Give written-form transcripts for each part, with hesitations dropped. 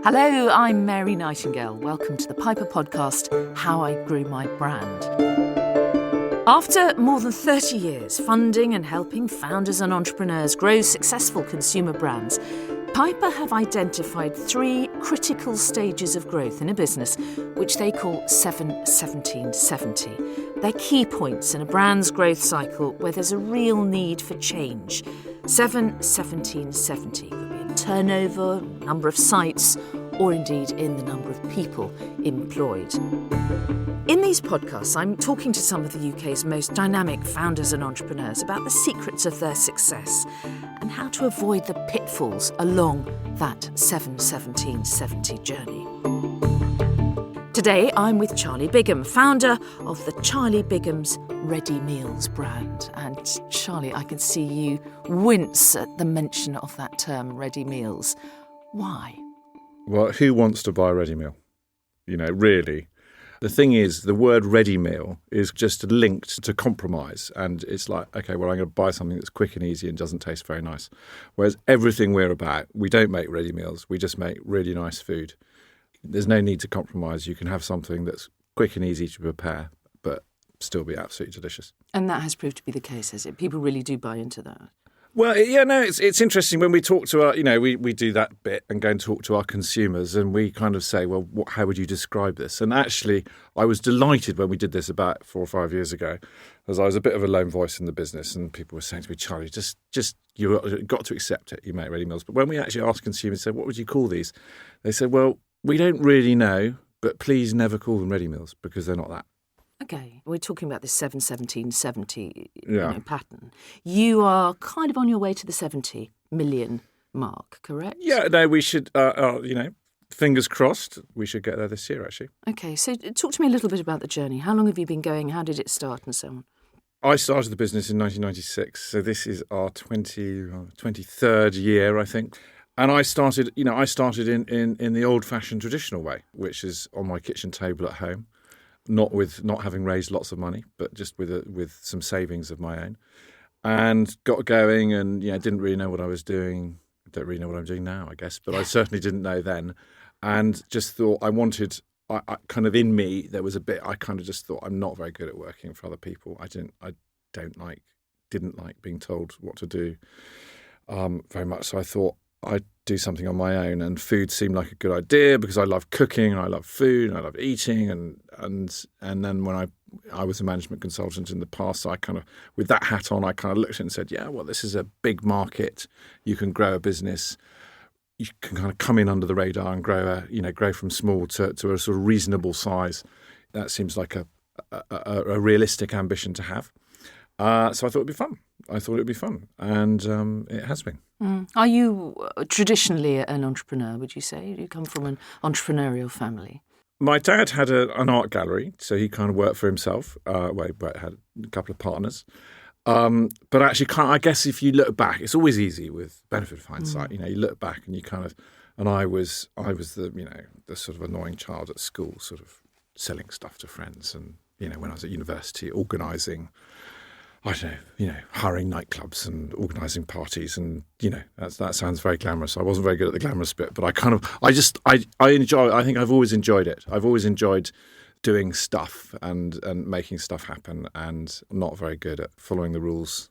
Hello, I'm Mary Nightingale. Welcome to the Piper podcast, How I Grew My Brand. After more than 30 years funding and helping founders and entrepreneurs grow successful consumer brands, Piper have identified 3 critical stages of growth in a business, which they call 7-17-70. They're key points in a brand's growth cycle where there's a real need for change. 7-17-70 could be in turnover, number of sites, or indeed in the number of people employed. In these podcasts, I'm talking to some of the UK's most dynamic founders and entrepreneurs about the secrets of their success and how to avoid the pitfalls along that 7-17-70 journey. Today, I'm with Charlie Bigham, founder of the Charlie Bigham's Ready Meals brand. And Charlie, I can see you wince at the mention of that term, ready meals. Why? Well, who wants to buy a ready meal? Really. The thing is, the word ready meal is just linked to compromise. And it's like, okay, well, I'm going to buy something that's quick and easy and doesn't taste very nice. Whereas everything we're about, we don't make ready meals. We just make really nice food. There's no need to compromise. You can have something that's quick and easy to prepare, but still be absolutely delicious. And that has proved to be the case, has it? People really do buy into that. Well, yeah, no, it's interesting when we talk to our, we do that bit and go and talk to our consumers and we kind of say, well, how would you describe this? And actually, I was delighted when we did this about 4 or 5 years ago, as I was a bit of a lone voice in the business and people were saying to me, Charlie, just you've got to accept it, you make ready meals. But when we actually asked consumers, said, what would you call these? They said, well, we don't really know, but please never call them ready meals because they're not that. Okay, we're talking about this 7-17-70 pattern. You are kind of on your way to the 70 million mark, correct? Yeah, no, we should, fingers crossed, we should get there this year, actually. Okay, so talk to me a little bit about the journey. How long have you been going? How did it start and so on? I started the business in 1996, so this is our 23rd year, I think. And I started in the old-fashioned traditional way, which is on my kitchen table at home. Not having raised lots of money, but just with some savings of my own, and got going. And didn't really know what I was doing. Don't really know what I'm doing now, I guess, but I certainly didn't know then. And just thought I kind of in me there was a bit. I kind of just thought I'm not very good at working for other people. Didn't like being told what to do very much. So I thought I'd do something on my own, and food seemed like a good idea because I love cooking and I love food and I love eating, and then when I was a management consultant in the past, I kind of, with that hat on, I kind of looked at it and said, yeah, well, this is a big market. You can grow a business. You can kind of come in under the radar and grow from small to a sort of reasonable size. That seems like a realistic ambition to have. So I thought it'd be fun. And it has been. Are you traditionally an entrepreneur, would you say? Do you come from an entrepreneurial family? My dad had an art gallery, so he kind of worked for himself. He had a couple of partners. But actually, I guess if you look back, it's always easy with benefit of hindsight. You look back and you kind of, and I was the sort of annoying child at school, sort of selling stuff to friends, and when I was at university, organising. I don't know, hiring nightclubs and organising parties, and that sounds very glamorous. I wasn't very good at the glamorous bit, but I think I've always enjoyed it. I've always enjoyed doing stuff and making stuff happen, and not very good at following the rules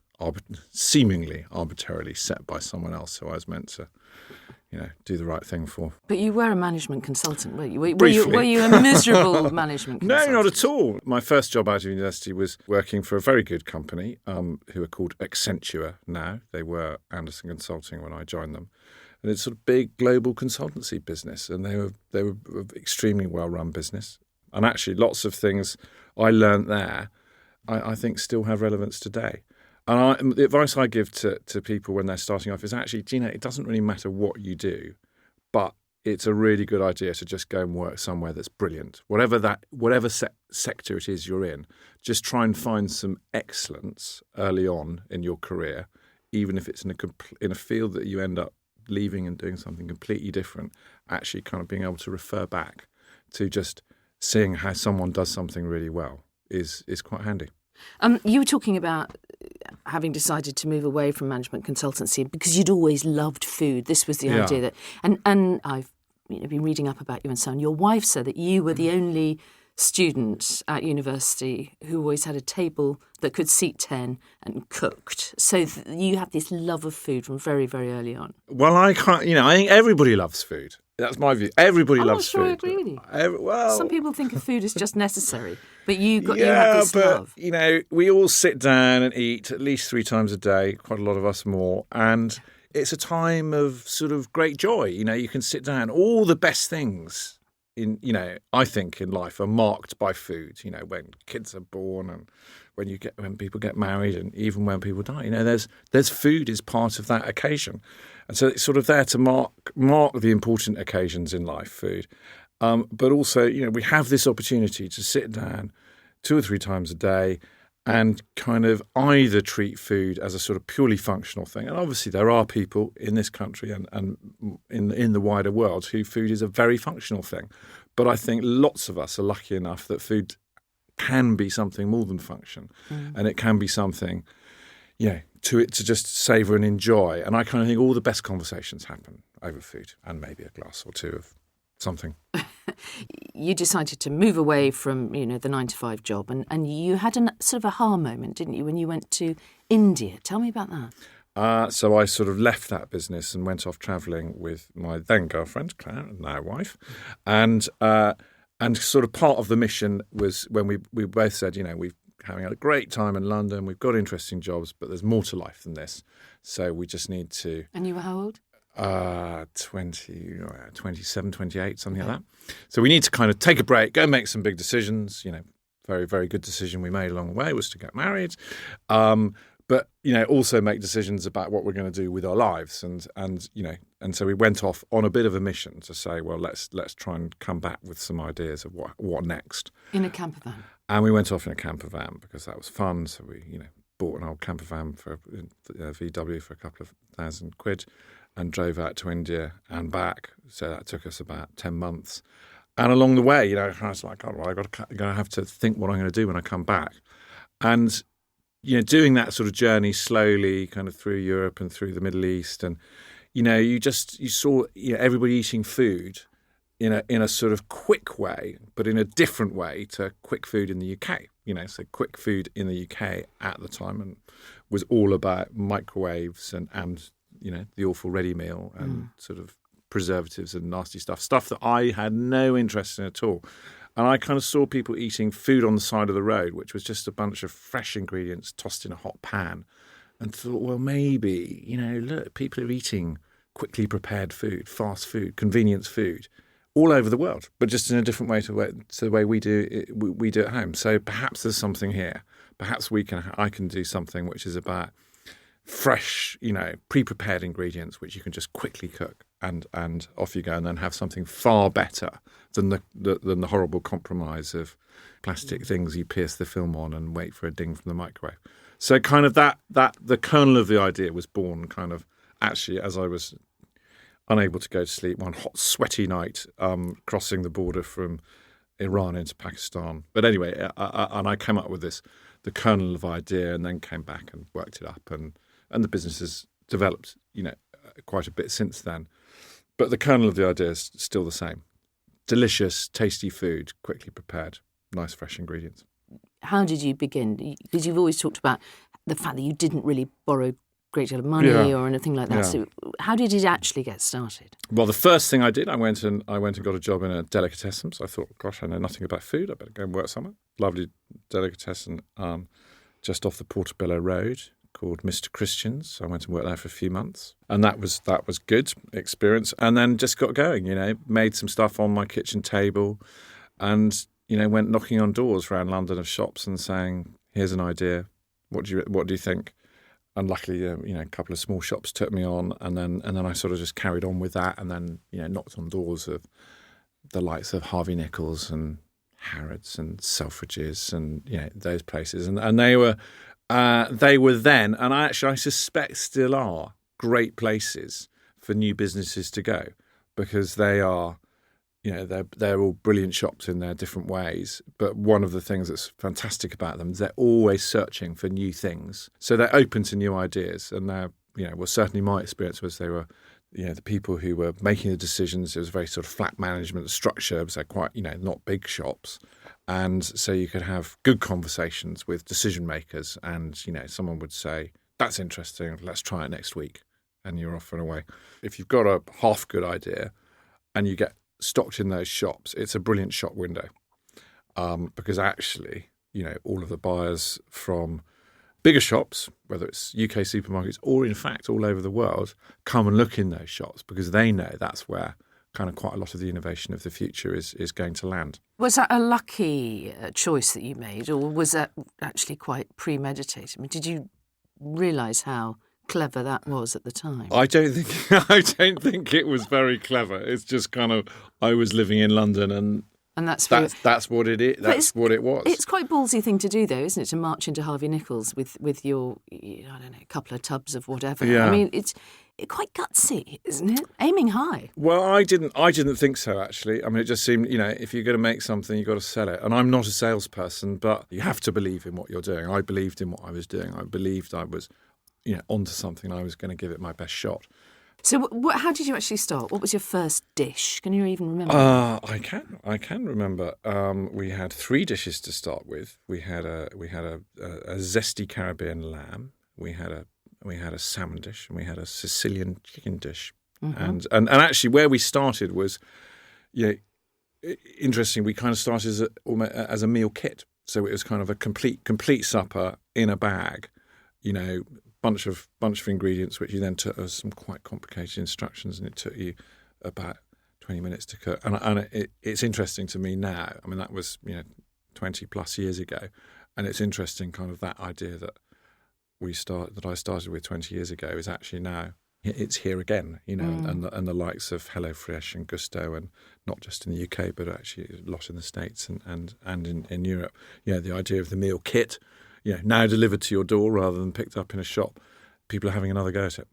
seemingly arbitrarily set by someone else who I was meant to do the right thing for. But you were a management consultant, weren't you? Briefly. Were you a miserable management consultant? No, not at all. My first job out of university was working for a very good company who are called Accenture now. They were Anderson Consulting when I joined them. And it's sort of big global consultancy business, and they were extremely well-run business. And actually lots of things I learned there I think still have relevance today. And the advice I give to people when they're starting off is actually, it doesn't really matter what you do, but it's a really good idea to just go and work somewhere that's brilliant. Whatever sector it is you're in, just try and find some excellence early on in your career, even if it's in a field that you end up leaving and doing something completely different. Actually, kind of being able to refer back to just seeing how someone does something really well is quite handy. You were talking about having decided to move away from management consultancy because you'd always loved food. This was the idea that, and I've been reading up about you and so on, your wife said that you were the only student at university who always had a table that could seat 10 and cooked. So you have this love of food from very, very early on. Well, I can't, I think everybody loves food. That's my view. Everybody loves food. I'm not sure I agree with you. Some people think of food as just necessary, but you have this love. We all sit down and eat at least 3 times a day, quite a lot of us more, and it's a time of sort of great joy. You can sit down. All the best things I think in life are marked by food. When kids are born and when people get married and even when people die. There's food is part of that occasion, and so it's sort of there to mark the important occasions in life. Food, but also we have this opportunity to sit down 2 or 3 times a day and kind of either treat food as a sort of purely functional thing. And obviously there are people in this country and in the wider world who food is a very functional thing. But I think lots of us are lucky enough that food can be something more than function. And it can be something, to just savour and enjoy. And I kind of think all the best conversations happen over food and maybe a glass or 2 of something. You decided to move away from, the 9-to-5 job and you had a sort of aha moment, didn't you, when you went to India? Tell me about that. So I sort of left that business and went off travelling with my then girlfriend, Claire, now wife. And sort of part of the mission was when we both said, we're having a great time in London, we've got interesting jobs, but there's more to life than this. So we just need to... And you were how old? 27, 28, something like that. So we need to kind of take a break, go and make some big decisions. Very, very good decision we made along the way was to get married. But, also make decisions about what we're going to do with our lives. And so we went off on a bit of a mission to say, well, let's try and come back with some ideas of what next. In a camper van? And we went off in a camper van because that was fun. So we, bought an old camper van for VW for a couple of £1,000 and drove out to India and back. So that took us about 10 months. And along the way, I was like, oh, well, I'm going to have to think what I'm going to do when I come back. And, doing that sort of journey slowly kind of through Europe and through the Middle East. And, you saw everybody eating food in a sort of quick way, but in a different way to quick food in the UK. So quick food in the UK at the time and was all about microwaves and the awful ready meal and sort of preservatives and nasty stuff that I had no interest in at all. And I kind of saw people eating food on the side of the road, which was just a bunch of fresh ingredients tossed in a hot pan, and thought, well, maybe, look, people are eating quickly prepared food, fast food, convenience food all over the world, but just in a different way to the way we do it at home. So perhaps there's something here. Perhaps I can do something which is about fresh, pre-prepared ingredients which you can just quickly cook and off you go, and then have something far better than the horrible compromise of plastic things you pierce the film on and wait for a ding from the microwave. So kind of that the kernel of the idea was born kind of actually as I was unable to go to sleep one hot, sweaty night crossing the border from Iran into Pakistan. But anyway, I came up with the kernel of idea, and then came back and worked it up, and the business has developed, quite a bit since then. But the kernel of the idea is still the same. Delicious, tasty food, quickly prepared, nice, fresh ingredients. How did you begin? Because you've always talked about the fact that you didn't really borrow a great deal of money or anything like that. Yeah. So how did it actually get started? Well, the first thing I did, I went and got a job in a delicatessen. So I thought, gosh, I know nothing about food. I better go and work somewhere. Lovely delicatessen just off the Portobello Road called Mr. Christian's. So I went and worked there for a few months. And that was good experience. And then just got going, made some stuff on my kitchen table and, went knocking on doors around London of shops and saying, here's an idea. What do you think? And luckily, a couple of small shops took me on, and then I sort of just carried on with that, and then knocked on doors of the likes of Harvey Nichols and Harrods and Selfridges and those places, and they were then, and I suspect still are, great places for new businesses to go, because they are. They're all brilliant shops in their different ways. But one of the things that's fantastic about them is they're always searching for new things. So they're open to new ideas. And they're, certainly my experience was they were the people who were making the decisions, it was a very sort of flat management structure, so quite, not big shops. And so you could have good conversations with decision makers and, someone would say, that's interesting, let's try it next week. And you're off and away. If you've got a half good idea and you get stocked in those shops, it's a brilliant shop window. Because actually, all of the buyers from bigger shops, whether it's UK supermarkets or in fact all over the world, come and look in those shops because they know that's where kind of quite a lot of the innovation of the future is going to land. Was that a lucky choice that you made, or was that actually quite premeditated? I mean, did you realise how clever that was at the time? I don't think it was very clever. It's just kind of, I was living in London and that's what it is. That's what it was. It's quite a ballsy thing to do, though, isn't it? To march into Harvey Nichols with your, I don't know, a couple of tubs of whatever. Yeah. I mean, it's quite gutsy, isn't it? Aiming high. Well, I didn't think so, actually. I mean, it just seemed, if you're going to make something, you've got to sell it. And I'm not a salesperson, but you have to believe in what you're doing. I believed in what I was doing. I believed I was, onto something. I was going to give it my best shot. So how did you actually start? What was your first dish? Can you even remember? I can remember. We had 3 dishes to start with. We had a zesty Caribbean lamb. We had a salmon dish, and we had a Sicilian chicken dish. Mm-hmm. And actually, where we started was, interesting. We kind of started as a meal kit, so it was kind of a complete supper in a bag. Bunch of ingredients, which you then took as some quite complicated instructions, and it took you about 20 minutes to cook. And it's interesting to me now. I mean, that was 20 plus years ago, and it's interesting, kind of that idea that I started with 20 years ago is actually now it's here again. And the likes of HelloFresh and Gusto, and not just in the UK, but actually a lot in the States and in Europe. The idea of the meal kit. Now delivered to your door rather than picked up in a shop, people are having another go at it.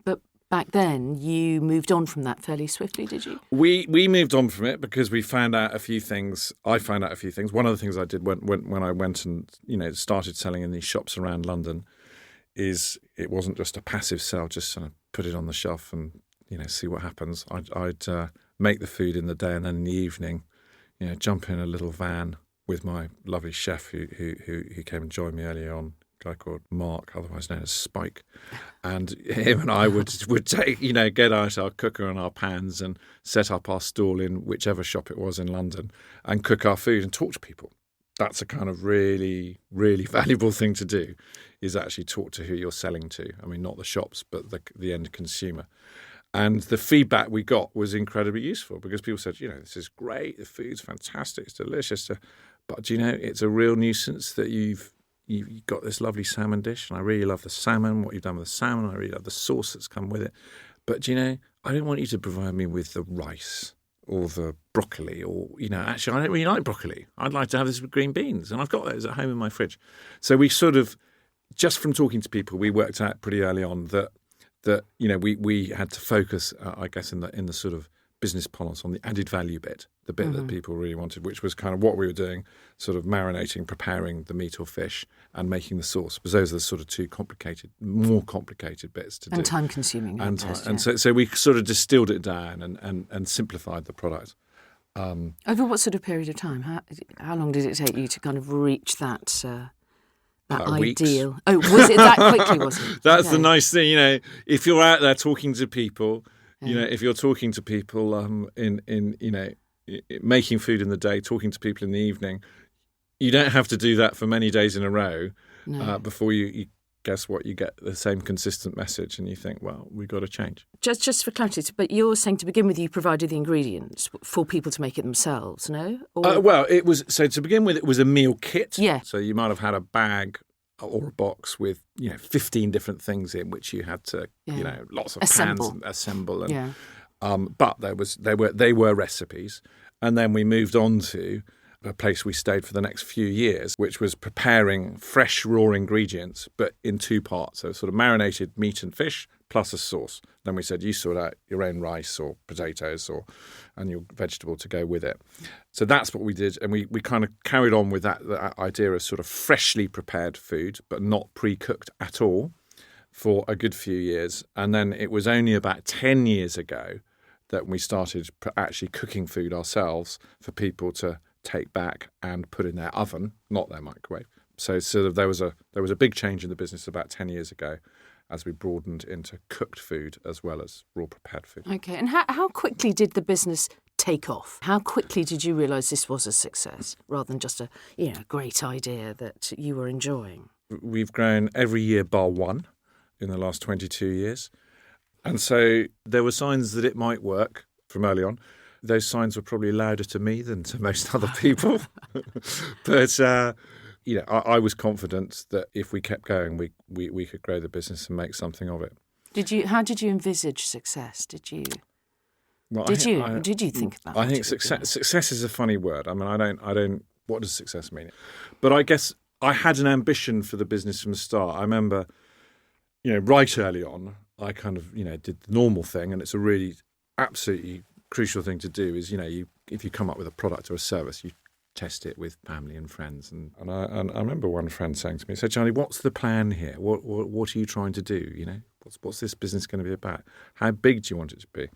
But back then, you moved on from that fairly swiftly, did you? We moved on from it because we found out a few things. I found out a few things. One of the things I did when I went and started selling in these shops around London is it wasn't just a passive sell, just sort of put it on the shelf and see what happens. I'd make the food in the day, and then in the evening, jump in a little van with my lovely chef who came and joined me earlier on, a guy called Mark, otherwise known as Spike. And him and I would take, get out our cooker and our pans and set up our stall in whichever shop it was in London and cook our food and talk to people. That's a kind of really, really valuable thing to do, is actually talk to who you're selling to. I mean, not the shops, but the end consumer. And the feedback we got was incredibly useful because people said, this is great, the food's fantastic, it's delicious. But it's a real nuisance that you've got this lovely salmon dish, and I really love the salmon, what you've done with the salmon, I really love the sauce that's come with it. But, I don't want you to provide me with the rice or the broccoli or, actually, I don't really like broccoli. I'd like to have this with green beans, and I've got those at home in my fridge. So we sort of, just from talking to people, we worked out pretty early on that we had to focus, I guess, in the sort of business parlance on the added value bit, the bit that people really wanted, which was kind of what we were doing, sort of marinating, preparing the meat or fish and making the sauce. Because those are the sort of more complicated bits to do. And time-consuming. And so we sort of distilled it down and simplified the product. Over what sort of period of time? How long did it take you to kind of reach that ideal? Weeks. Oh, was it that quickly, was it? That's the nice thing, if you're out there talking to people, if you're talking to people in making food in the day, talking to people in the evening, you don't have to do that for many days in a row before you guess what, you get the same consistent message and you think, well, we've got to change. Just for clarity, but you're saying to begin with you provided the ingredients for people to make it themselves, no? Well, it was, so to begin with, it was a meal kit. Yeah. So you might have had a bag or a box with 15 different things in which you had to lots of pans and assemble and but they were recipes. And then we moved on to a place we stayed for the next few years, which was preparing fresh raw ingredients but in 2 parts, so sort of marinated meat and fish plus a sauce. Then we said you sort out your own rice or potatoes and your vegetable to go with it. So that's what we did, and we kind of carried on with that idea of sort of freshly prepared food but not pre-cooked at all for a good few years. And then it was only about 10 years ago that we started actually cooking food ourselves for people to take back and put in their oven, not their microwave. So sort of there was a big change in the business about 10 years ago as we broadened into cooked food as well as raw prepared food. Okay, and how quickly did the business take off? How quickly did you realise this was a success rather than just a great idea that you were enjoying? We've grown every year bar one in the last 22 years. And so there were signs that it might work from early on. Those signs were probably louder to me than to most other people. But, I was confident that if we kept going, we could grow the business and make something of it. How did you envisage success? Did you think about it? I think success is a funny word. I mean, I don't. What does success mean? But I guess I had an ambition for the business from the start. I remember, right early on, I kind of, did the normal thing, and it's a really absolutely crucial thing to do. Is if you come up with a product or a service, you test it with family and friends. And I remember one friend saying to me, "So Charlie, what's the plan here? What are you trying to do? What's this business going to be about? How big do you want it to be?"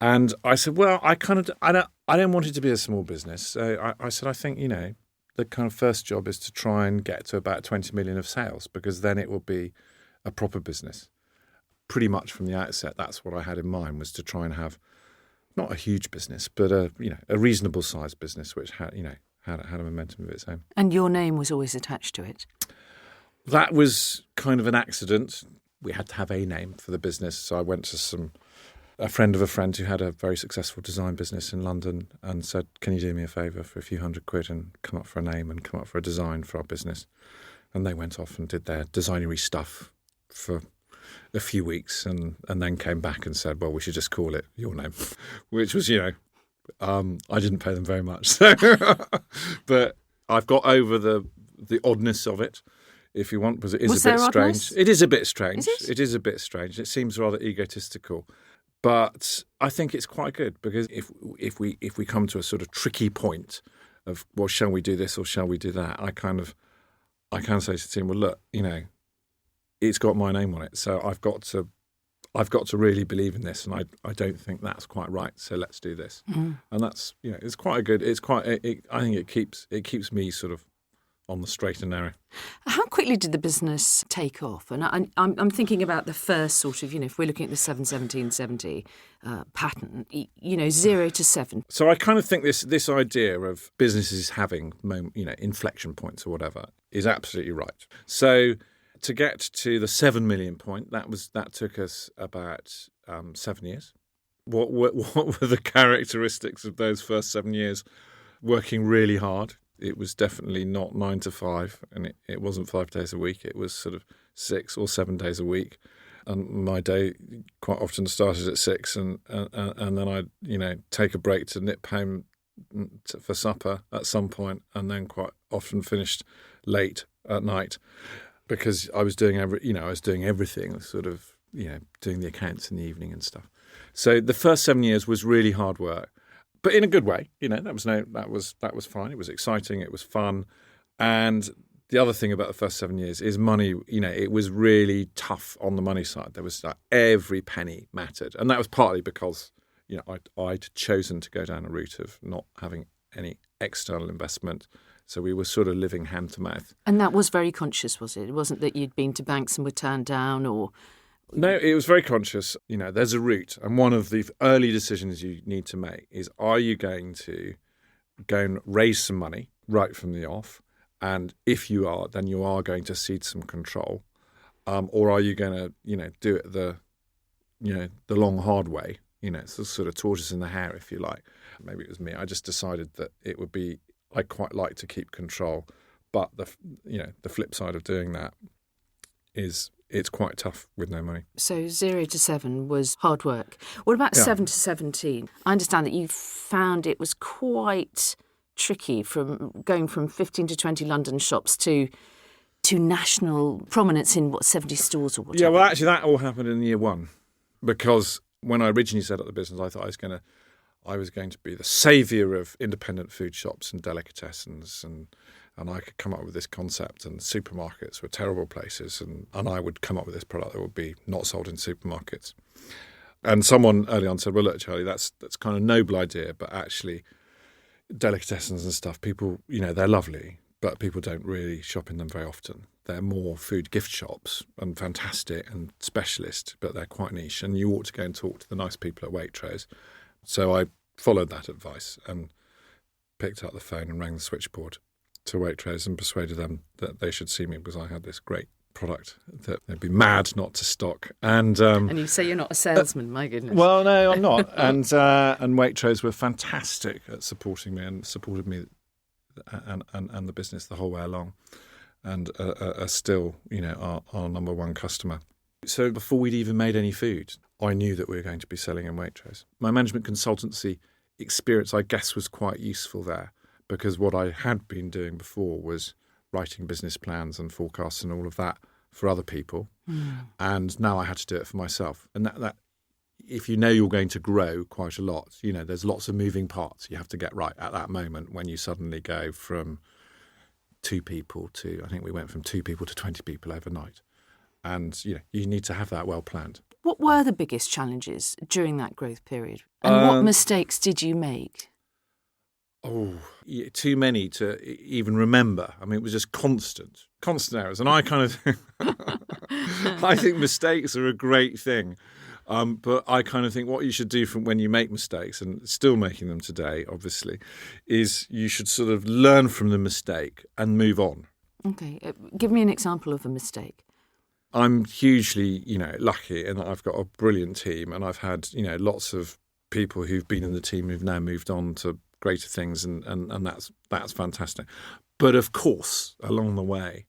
And I said, "Well, I don't want it to be a small business." So I said, "I think the kind of first job is to try and get to about 20 million of sales, because then it will be a proper business." Pretty much from the outset, that's what I had in mind, was to try and have not a huge business, but a reasonable sized business which had a momentum of its own. And your name was always attached to it? That was kind of an accident. We had to have a name for the business, so I went to a friend of a friend who had a very successful design business in London and said, "Can you do me a favour for a few £100 and come up for a name and come up for a design for our business?" And they went off and did their designery stuff for a few weeks and then came back and said, "Well, we should just call it your name," which was, I didn't pay them very much. So, but I've got over the oddness of it, if you want, because it is a bit strange. Oddness? It is a bit strange. Is it? It is a bit strange. It seems rather egotistical. But I think it's quite good, because if we come to a sort of tricky point of, well, shall we do this or shall we do that? I can say to the team, well, look, it's got my name on it, so I've got to really believe in this, and I don't think that's quite right. So let's do this, and that's it's quite a good. It's quite. I think it keeps me sort of on the straight and narrow. How quickly did the business take off? And I'm thinking about the first sort of, if we're looking at the 7-17-70 pattern, 0 to 7. So I kind of think this idea of businesses having inflection points or whatever is absolutely right. So to get to the 7 million point, that took us about 7 years. What were the characteristics of those first 7 years? Working really hard. It was definitely not 9 to 5, and it wasn't 5 days a week. It was sort of 6 or 7 days a week. And my day quite often started at 6, and then I'd take a break to nip home for supper at some point, and then quite often finished late at night, because I was doing everything, sort of doing the accounts in the evening and stuff. So the first 7 years was really hard work. But in a good way, that was fine. It was exciting. It was fun. And the other thing about the first 7 years is money. It was really tough on the money side. There was every penny mattered. And that was partly because, I'd chosen to go down a route of not having any external investment. So we were sort of living hand to mouth. And that was very conscious, was it? It wasn't that you'd been to banks and were turned down or... No, it was very conscious. There's a route, and one of the early decisions you need to make is, are you going to go and raise some money right from the off? And if you are, then you are going to cede some control. Or are you going to, do it the long, hard way? It's a sort of tortoise in the hare, if you like. Maybe it was me. I just decided that it would be, I quite like to keep control. But the flip side of doing that is it's quite tough with no money. So 0 to 7 was hard work. What about 7 to 17? I understand that you found it was quite tricky from going from 15 to 20 London shops to national prominence in 70 stores or whatever. Yeah, well, actually, that all happened in year one, because when I originally set up the business, I thought I was going to be the saviour of independent food shops and delicatessens, And I could come up with this concept, and supermarkets were terrible places, and I would come up with this product that would be not sold in supermarkets. And someone early on said, well, look, Charlie, that's kind of a noble idea, but actually delicatessens and stuff, people, they're lovely, but people don't really shop in them very often. They're more food gift shops and fantastic and specialist, but they're quite niche, and you ought to go and talk to the nice people at Waitrose. So I followed that advice and picked up the phone and rang the switchboard to Waitrose and persuaded them that they should see me because I had this great product that they'd be mad not to stock. And you say you're not a salesman, my goodness. Well, no, I'm not. And Waitrose were fantastic at supporting me and supported me and the business the whole way along, and are still, our number one customer. So before we'd even made any food, I knew that we were going to be selling in Waitrose. My management consultancy experience, I guess, was quite useful there, because what I had been doing before was writing business plans and forecasts and all of that for other people. And now I had to do it for myself. And that if you know you're going to grow quite a lot, there's lots of moving parts you have to get right at that moment when you suddenly go from 2 people to, I think we went from 2 people to 20 people overnight. And, you need to have that well planned. What were the biggest challenges during that growth period? And what mistakes did you make? Oh, too many to even remember. I mean, it was just constant errors. And I kind of I think mistakes are a great thing. But I kind of think what you should do from when you make mistakes, and still making them today, obviously, is you should sort of learn from the mistake and move on. Okay. Give me an example of a mistake. I'm hugely, lucky in that I've got a brilliant team, and I've had, lots of people who've been in the team who've now moved on to greater things, and that's fantastic. But of course, along the way,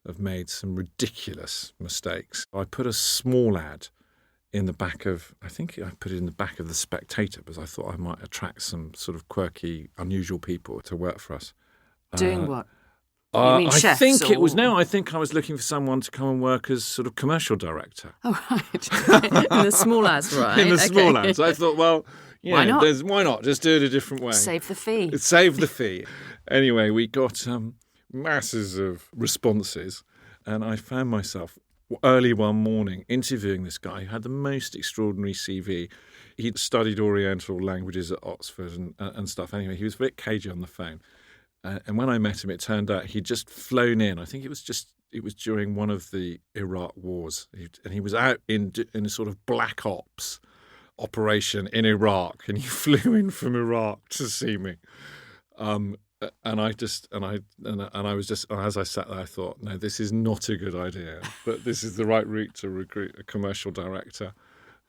I've made some ridiculous mistakes. I put a small ad in the back of, I think I put it in the back of The Spectator because I thought I might attract some sort of quirky, unusual people to work for us. Doing what? You mean chefs? I think I was looking for someone to come and work as sort of commercial director. Oh, right. In the small ads, right. In the small ads. I thought, well, why not? Why not? Just do it a different way. Save the fee. Save the fee. Anyway, we got masses of responses, and I found myself early one morning interviewing this guy who had the most extraordinary CV. He'd studied Oriental languages at Oxford and stuff. Anyway, he was a bit cagey on the phone. And when I met him, it turned out he'd just flown in. I think it was during one of the Iraq wars. And he was out in a sort of black ops operation in Iraq. And he flew in from Iraq to see me. And I was just, as I sat there, I thought, no, this is not a good idea. But this is the right route to recruit a commercial director.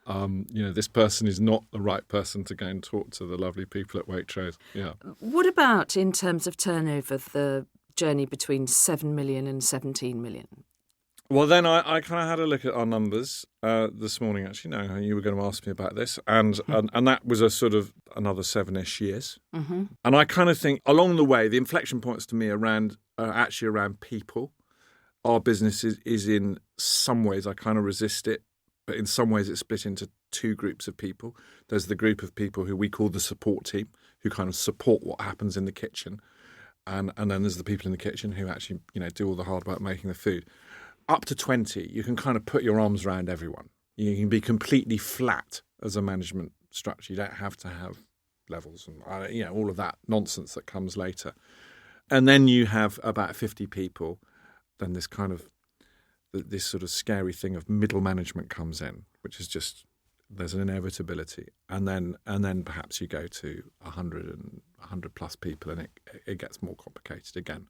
This person is not the right person to go and talk to the lovely people at Waitrose. Yeah. What about in terms of turnover, the journey between 7 million and 17 million? Well, then I kind of had a look at our numbers this morning. Actually, no, you were going to ask me about this, and that was a sort of another 7-ish years. Mm-hmm. And I kind of think along the way, the inflection points to me around people. Our business is in some ways I kind of resist it. But in some ways, it's split into 2 groups of people. There's the group of people who we call the support team, who kind of support what happens in the kitchen. And then there's the people in the kitchen who actually, do all the hard work making the food. Up to 20, you can kind of put your arms around everyone. You can be completely flat as a management structure. You don't have to have levels and, all of that nonsense that comes later. And then you have about 50 people. Then this kind of this sort of scary thing of middle management comes in, which is just, there's an inevitability. And then perhaps you go to 100 plus people, and it gets more complicated again.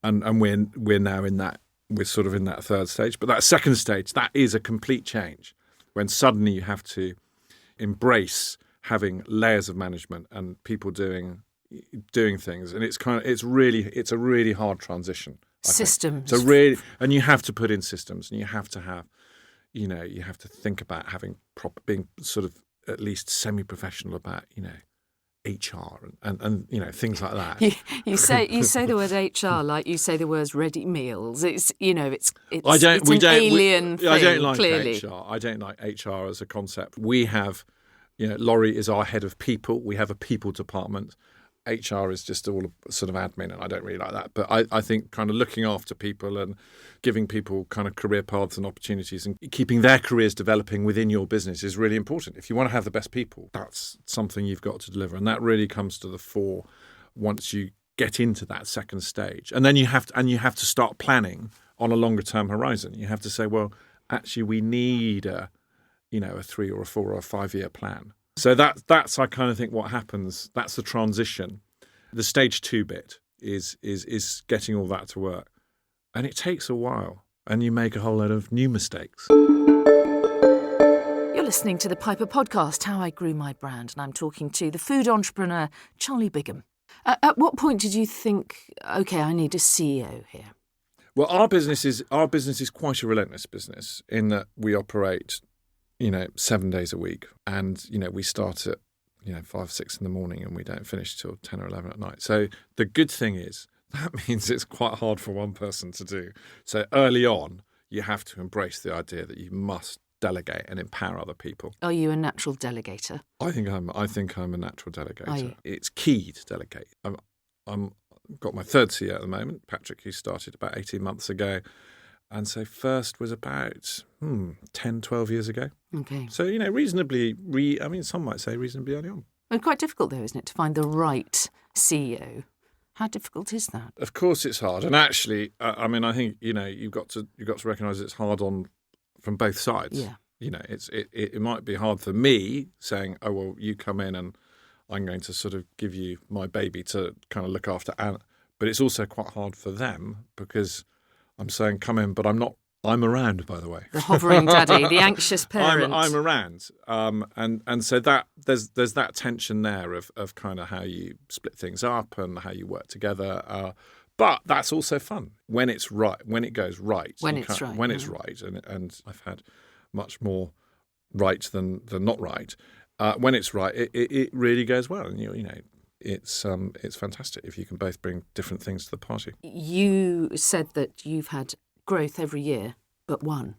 And we're now in that, we're sort of in that third stage. But that second stage, that is a complete change, when suddenly you have to embrace having layers of management and people doing things. And it's a really hard transition. Systems. And you have to put in systems, and you have to have, you have to think about being sort of at least semi-professional about, HR and things like that. You say the word HR like you say the words ready meals. It's an alien thing. I don't like clearly. HR. I don't like HR as a concept. We have, Laurie is our head of people. We have a people department. HR is just all sort of admin, and I don't really like that. But I think kind of looking after people and giving people kind of career paths and opportunities and keeping their careers developing within your business is really important. If you want to have the best people, that's something you've got to deliver. And that really comes to the fore once you get into that second stage. And then you have to start planning on a longer term horizon. You have to say, well, actually, we need a 3 or a 4 or a 5 year plan. So that's I kind of think what happens. That's the transition. The stage 2 bit is getting all that to work, and it takes a while, and you make a whole load of new mistakes. You're listening to the Piper Podcast, How I Grew My Brand, and I'm talking to the food entrepreneur Charlie Bigham. At what point did you think, okay, I need a CEO here? Well, our business is quite a relentless business in that we operate 7 days a week. And, we start at, 5, 6 in the morning and we don't finish till 10 or 11 at night. So the good thing is that means it's quite hard for one person to do. So early on, you have to embrace the idea that you must delegate and empower other people. Are you a natural delegator? I think I'm a natural delegator. Are you? It's key to delegate. I'm got my third CEO at the moment, Patrick, who started about 18 months ago. And so first was about 10, 12 years ago. Okay. So, reasonably, some might say reasonably early on. It's quite difficult, though, isn't it, to find the right CEO? How difficult is that? Of course it's hard. And actually, I think, you've got to recognise it's hard from both sides. Yeah. It might be hard for me saying, oh, well, you come in and I'm going to sort of give you my baby to kind of look after. But it's also quite hard for them because I'm saying, come in, but I'm not. I'm around, by the way. The hovering daddy, the anxious parent. I'm around, and so that there's that tension there of kind of how you split things up and how you work together. But that's also fun when it's right, when it goes right. When it's right, and I've had much more right than not right. When it's right, it really goes well, and it's fantastic if you can both bring different things to the party. You said that you've had growth every year, but one.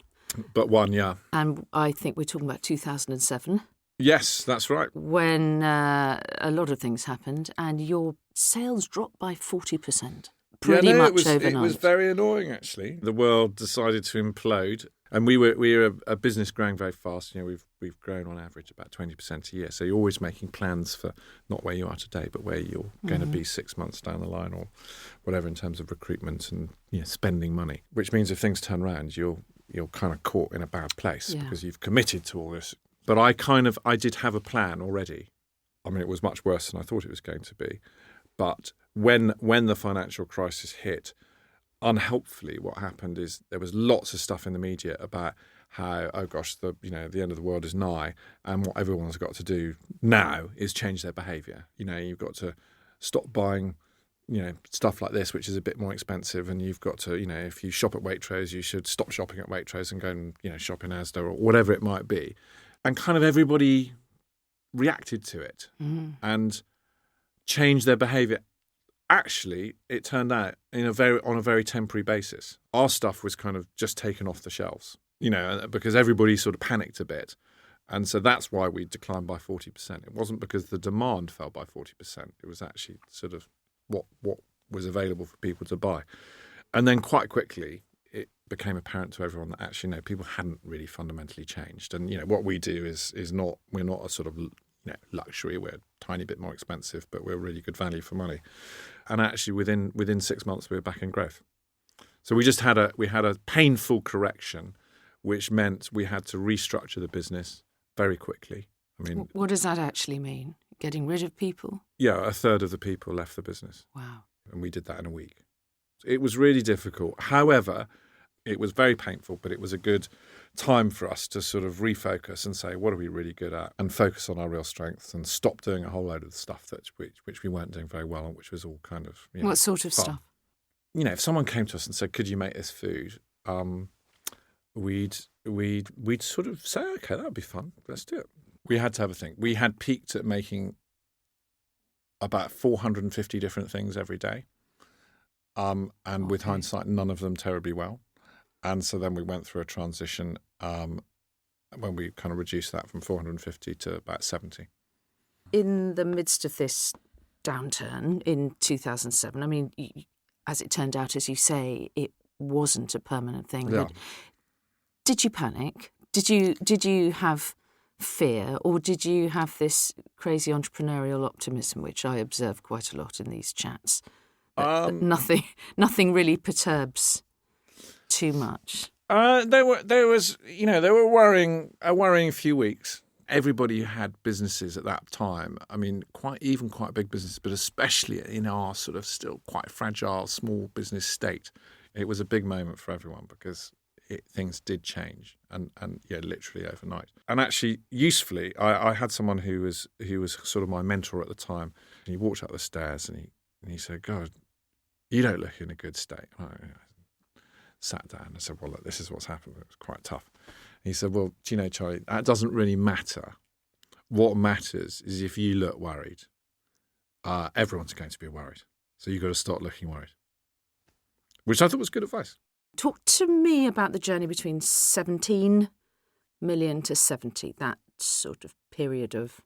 But one, yeah. And I think we're talking about 2007. Yes, that's right. When a lot of things happened and your sales dropped by 40%. Pretty much overnight. It was very annoying, actually. The world decided to implode. And we were a business growing very fast. We've grown on average about 20% a year. So you're always making plans for not where you are today, but where you're going to be 6 months down the line or whatever in terms of recruitment and spending money. Which means if things turn around, you're kind of caught in a bad place because you've committed to all this. But I did have a plan already. I mean, it was much worse than I thought it was going to be. But when the financial crisis hit, unhelpfully, what happened is there was lots of stuff in the media about how, oh gosh, the end of the world is nigh, and what everyone's got to do now is change their behaviour. You've got to stop buying, stuff like this, which is a bit more expensive, and you've got to, if you shop at Waitrose, you should stop shopping at Waitrose and go and shop in Asda or whatever it might be, and kind of everybody reacted to it and changed their behaviour. Actually, it turned out on a very temporary basis. Our stuff was kind of just taken off the shelves, because everybody sort of panicked a bit. And so that's why we declined by 40%. It wasn't because the demand fell by 40%. It was actually sort of what was available for people to buy. And then quite quickly, it became apparent to everyone that actually, no, people hadn't really fundamentally changed. And, what we do is not, we're not a sort of luxury. We're a tiny bit more expensive, but we're really good value for money. And actually, within 6 months, we were back in growth. So we just had a painful correction, which meant we had to restructure the business very quickly. I mean, what does that actually mean? Getting rid of people? Yeah, a third of the people left the business. Wow! And we did that in a week. It was really difficult. However, it was very painful, but it was a good time for us to sort of refocus and say, what are we really good at, and focus on our real strengths and stop doing a whole load of the stuff which we weren't doing very well and which was all kind of what sort of fun. stuff? If someone came to us and said, could you make this food? We'd sort of say, okay, that would be fun. Let's do it. We had to have a think. We had peaked at making about 450 different things every day. And with hindsight, none of them terribly well. And so then we went through a transition when we kind of reduced that from 450 to about 70. In the midst of this downturn in 2007. I mean, as it turned out, as you say, it wasn't a permanent thing. Yeah. But did you panic? Did you have fear, or did you have this crazy entrepreneurial optimism, which I observe quite a lot in these chats? That nothing really perturbs too much. There were a worrying few weeks. Everybody who had businesses at that time, I mean, quite big businesses, but especially in our sort of still quite fragile small business state, it was a big moment for everyone because things did change and literally overnight. And actually, usefully, I had someone who was sort of my mentor at the time, and he walked up the stairs and he said, "God, you don't look in a good state." I sat down and I said, "Well, look, this is what's happened." It was quite tough. He said, "Well, do you know, Charlie, that doesn't really matter. What matters is if you look worried, everyone's going to be worried. So you've got to start looking worried." Which I thought was good advice. Talk to me about the journey between 17 million to 70, that sort of period of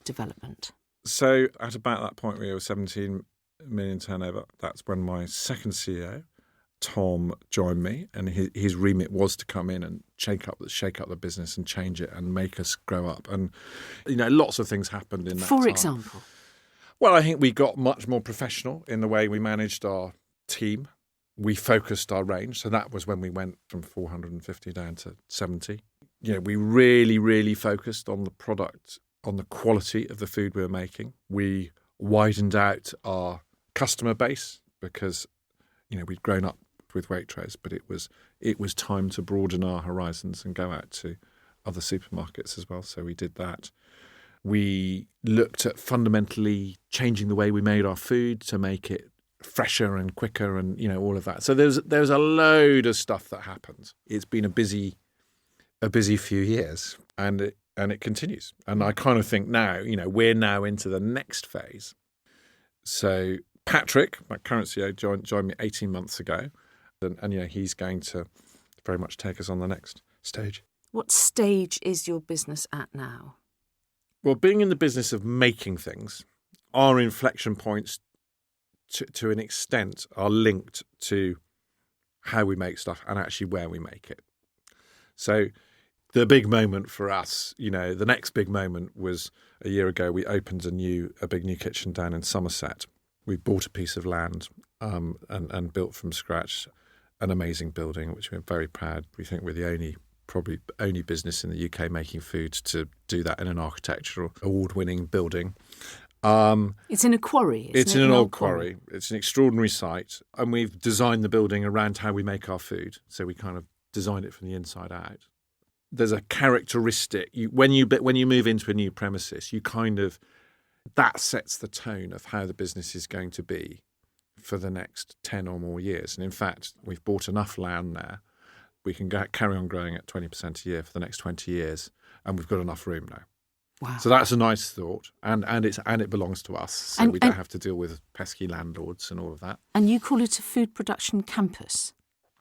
development. So at about that point, we were 17 million turnover. That's when my second CEO, Tom, joined me, and his remit was to come in and shake up the business and change it and make us grow up. And lots of things happened in that time. For example? Well, I think we got much more professional in the way we managed our team. We focused our range, so that was when we went from 450 down to 70. We really, really focused on the product, on the quality of the food we were making. We widened out our customer base because we'd grown up with Waitrose, but it was time to broaden our horizons and go out to other supermarkets as well. So we did that. We looked at fundamentally changing the way we made our food to make it fresher and quicker, and all of that. So there's a load of stuff that happened. It's been a busy few years, and it continues. And I kind of think now, we're now into the next phase. So Patrick, my current CEO, joined me 18 months ago. And he's going to very much take us on the next stage. What stage is your business at now? Well, being in the business of making things, our inflection points to an extent are linked to how we make stuff and actually where we make it. So the big moment for us, the next big moment was a year ago. We opened a big new kitchen down in Somerset. We bought a piece of land and built from scratch an amazing building, which we're very proud. We think we're the probably only business in the UK making food to do that in an architectural award-winning building. It's in a quarry. It's in an old quarry. It's an extraordinary site, and we've designed the building around how we make our food. So we kind of designed it from the inside out. There's a characteristic when you move into a new premises, that sets the tone of how the business is going to be for the next 10 or more years. And in fact, we've bought enough land there. We can carry on growing at 20% a year for the next 20 years, and we've got enough room now. Wow. So that's a nice thought, and it belongs to us, so we don't have to deal with pesky landlords and all of that. And you call it a food production campus,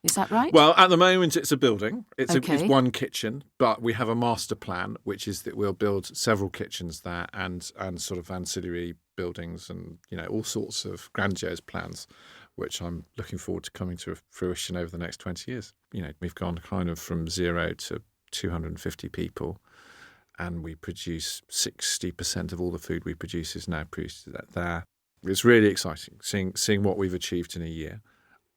is that right? Well, at the moment it's a building. It's one kitchen, but we have a master plan, which is that we'll build several kitchens there and sort of ancillary buildings and all sorts of grandiose plans, which I'm looking forward to coming to fruition over the next 20 years. We've gone kind of from 0 to 250 people. And we produce 60% of all the food we produce is now produced there. It's really exciting seeing what we've achieved in a year.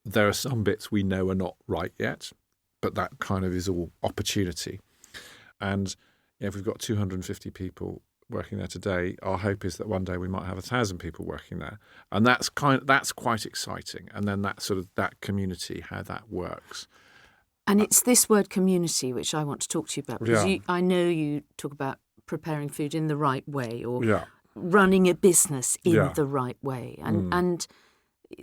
There are some bits we know are not right yet, but that kind of is all opportunity. And if we've got 250 people working there today, our hope is that one day we might have 1,000 people working there, and that's quite exciting. And then that community, how that works. And it's this word community which I want to talk to you about, because I know you talk about preparing food in the right way or running a business in the right way. And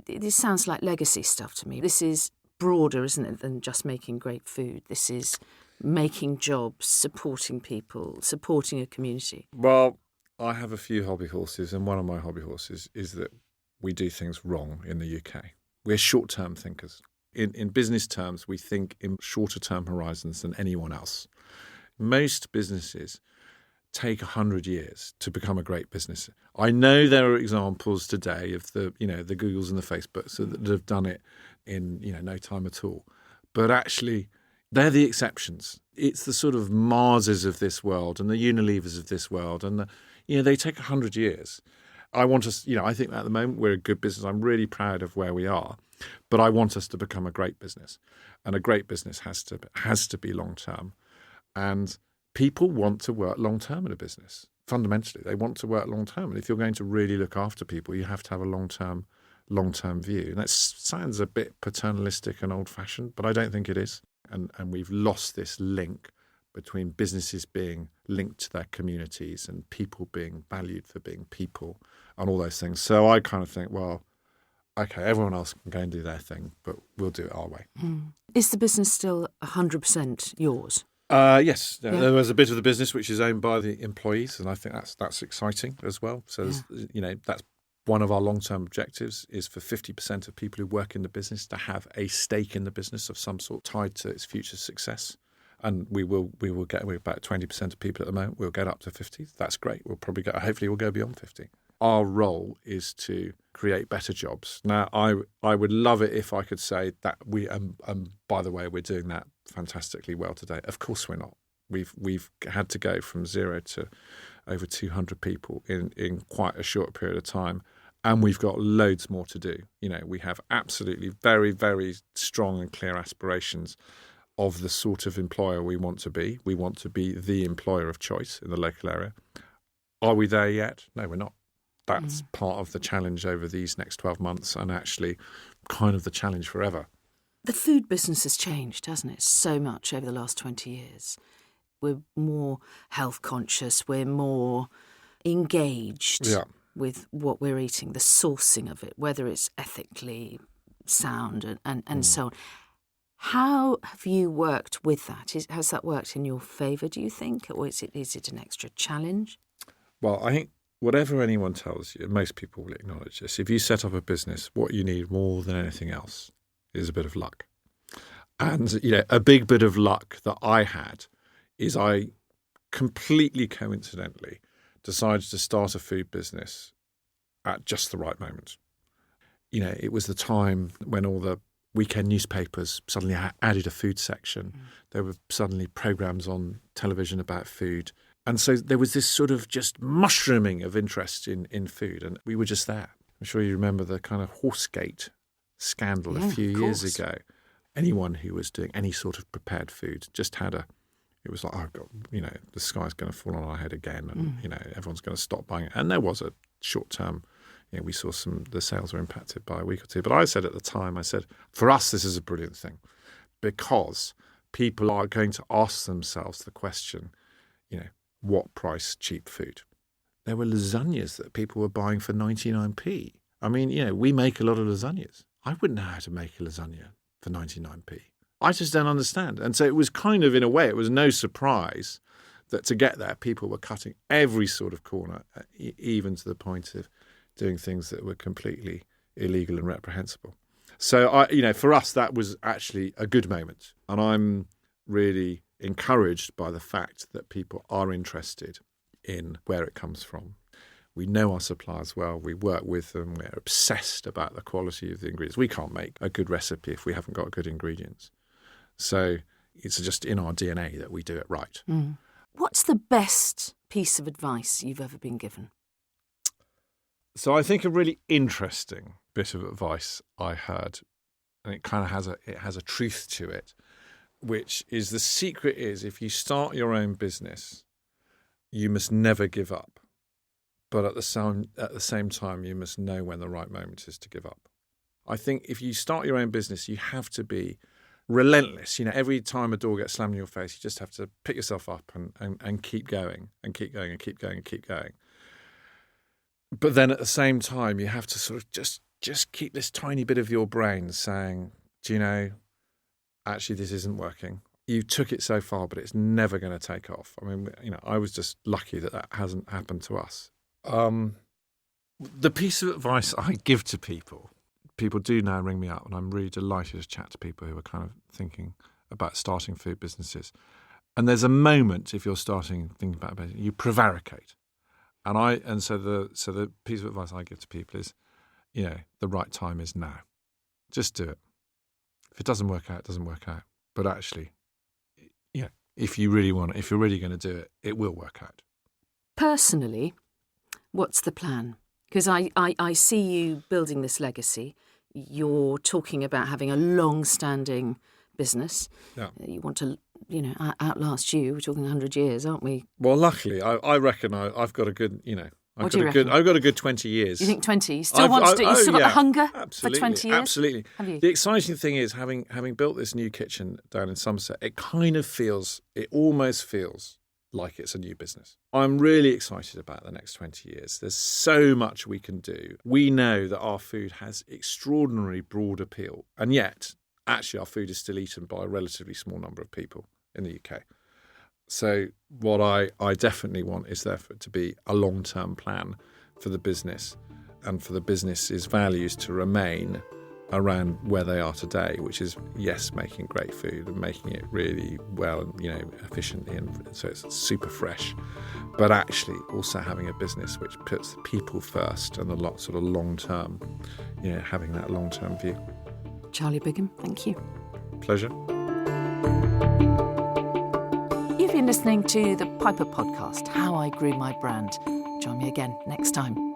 this sounds like legacy stuff to me. This is broader, isn't it, than just making great food. This is making jobs, supporting people, supporting a community. Well, I have a few hobby horses, and one of my hobby horses is that we do things wrong in the UK. We're short-term thinkers. In business terms, we think in shorter term horizons than anyone else. Most businesses take 100 years to become a great business. I know there are examples today of the Googles and the Facebooks that have done it in, no time at all. But actually, they're the exceptions. It's the sort of Marses of this world and the Unilevers of this world, and they take 100 years. I want us, I think at the moment we're a good business. I'm really proud of where we are, but I want us to become a great business, and a great business has to be long term, and people want to work long term in a business. Fundamentally, they want to work long term, and if you're going to really look after people, you have to have a long term view. And that sounds a bit paternalistic and old fashioned, but I don't think it is. And we've lost this link between businesses being linked to their communities and people being valued for being people and all those things. So I kind of think, well, okay, everyone else can go and do their thing, but we'll do it our way. Is the business still 100% yours? Yes. There was a bit of the business which is owned by the employees, and I think that's exciting as well. So, that's one of our long-term objectives is for 50% of people who work in the business to have a stake in the business of some sort tied to its future success. And we're about 20% of people at the moment. We'll get up to 50. That's great. Hopefully we'll go beyond 50. Our role is to create better jobs. Now, I would love it if I could say that by the way, we're doing that fantastically well today. Of course we're not. We've had to go from 0 to over 200 people in quite a short period of time. And we've got loads more to do. We have absolutely very, very strong and clear aspirations of the sort of employer we want to be. We want to be the employer of choice in the local area. Are we there yet? No, we're not. That's part of the challenge over these next 12 months, and actually kind of the challenge forever. The food business has changed, hasn't it, so much over the last 20 years. We're more health conscious, we're more engaged with what we're eating, the sourcing of it, whether it's ethically sound and so on. How have you worked with that? Has that worked in your favour, do you think? Or is it an extra challenge? Well, I think whatever anyone tells you, most people will acknowledge this. If you set up a business, what you need more than anything else is a bit of luck. And, a big bit of luck that I had is I completely coincidentally decided to start a food business at just the right moment. It was the time when all the weekend newspapers suddenly added a food section. There were suddenly programmes on television about food. And so there was this sort of just mushrooming of interest in food. And we were just there. I'm sure you remember the kind of Horsegate scandal a few years ago. Anyone who was doing any sort of prepared food just had it was like, oh God, the sky's going to fall on our head again, and everyone's going to stop buying it. And there was a short term, we saw the sales were impacted by a week or two. But I said at the time, for us this is a brilliant thing, because people are going to ask themselves the question, what price cheap food? There were lasagnas that people were buying for 99p. I mean, we make a lot of lasagnas. I wouldn't know how to make a lasagna for 99p. I just don't understand. And so it was kind of, in a way, it was no surprise that to get there, people were cutting every sort of corner, even to the point of doing things that were completely illegal and reprehensible. So, for us, that was actually a good moment. And I'm really encouraged by the fact that people are interested in where it comes from. We know our suppliers well. We work with them. We're obsessed about the quality of the ingredients. We can't make a good recipe if we haven't got good ingredients. So it's just in our DNA that we do it right. What's the best piece of advice you've ever been given? So I think a really interesting bit of advice I heard, and it kind of has a truth to it, which is the secret is if you start your own business, you must never give up. But at the same time, you must know when the right moment is to give up. I think if you start your own business, you have to be relentless. Every time a door gets slammed in your face, you just have to pick yourself up and keep going and keep going and keep going and keep going. But then at the same time, you have to sort of just keep this tiny bit of your brain saying, actually, this isn't working. You took it so far, but it's never going to take off. I mean, I was just lucky that hasn't happened to us. The piece of advice I give to people do now ring me up, and I'm really delighted to chat to people who are kind of thinking about starting food businesses. And there's a moment, if you're starting thinking about it, you prevaricate. And so the piece of advice I give to people is, the right time is now. Just do it. If it doesn't work out, it doesn't work out. But actually, if you really want it, if you're really going to do it, it will work out. Personally, what's the plan? Because I see you building this legacy. You're talking about having a long-standing business. Yeah. You want to, outlast you. We're talking 100 years, aren't we? Well, luckily, I reckon I've got a good, What do you reckon? I've got a good 20 years. You think 20? You still want to do it? You still got the hunger for 20 years? Absolutely. Have you? The exciting thing is, having built this new kitchen down in Somerset, it almost feels like it's a new business. I'm really excited about the next 20 years. There's so much we can do. We know that our food has extraordinary broad appeal, and yet, actually, our food is still eaten by a relatively small number of people in the UK. So what I definitely want is there to be a long-term plan for the business and for the business's values to remain around where they are today, which is, yes, making great food and making it really well and, efficiently, and so it's super fresh, but actually also having a business which puts the people first and the sort of long-term, having that long-term view. Charlie Bigham, thank you. Pleasure. You've been listening to the Piper Podcast, How I Grew My Brand. Join me again next time.